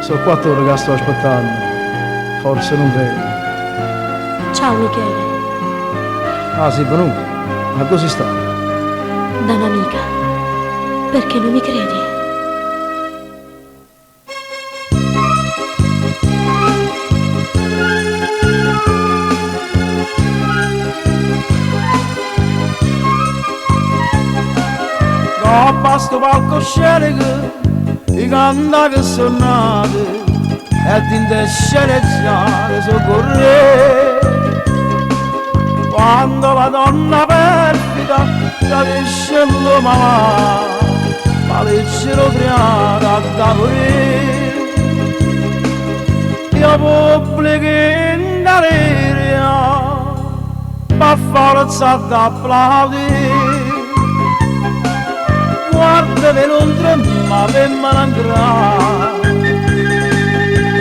Sono 4 ore che sto aspettando, forse non vedi. Ciao Michele, Ah, sei venuto? Ma dove si sta? da un'amica. Perché non mi credi? No, basta palcoscenico, i canta che sono nati, e di sceneggiare soccorre. Quando la donna perfida tradisce l'uomo, ma leggero triata da morire. Io pubblico in delirio, ma forza d'applaudire. Guarda che non trema per malangrare,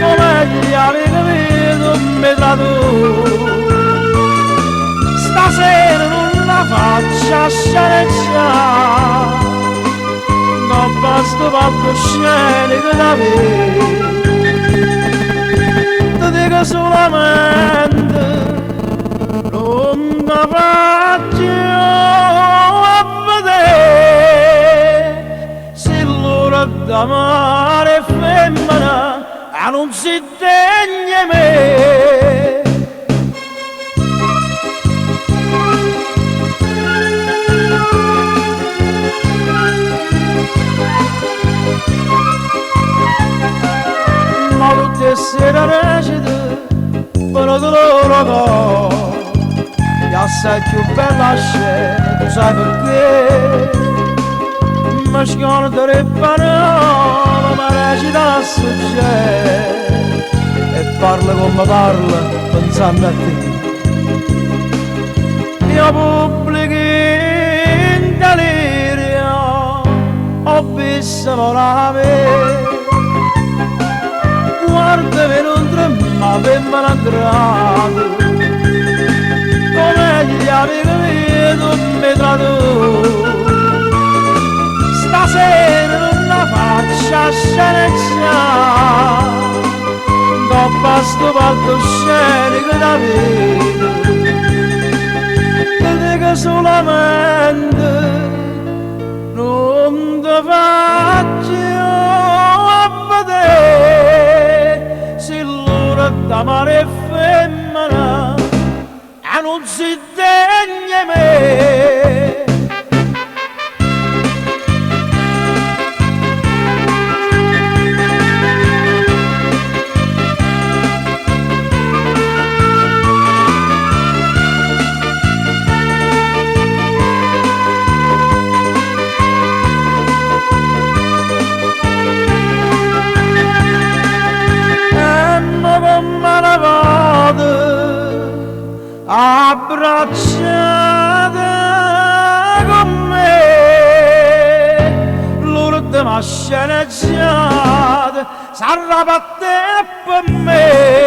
come gli amici miei non mi traducono. Stasera non la faccia sceneggiare, non basta palcoscenico da me. Ti dico solamente, non la faccio a vedere, se l'ora d'amare femmina non si degna me. Ma tutte sera recite però te lo ricordo, che assai più bella scena, tu sai perché. Ma scordo le parole, ma recita a suggerimento e parla come parla pensando a te. Io pubblico in delirio, ho visto volare. Guarda che non trema per malandrato, come gli amici miei non mi traducono. Stasera non la faccia sceneggiare, non basta palcoscenico da vita. Ti dico solamente, non ti faccio a vedere, se l'ora d'amare femmina non si degna me. Abbracciata con me, l'ultima sceneggiata sarà per te e per me.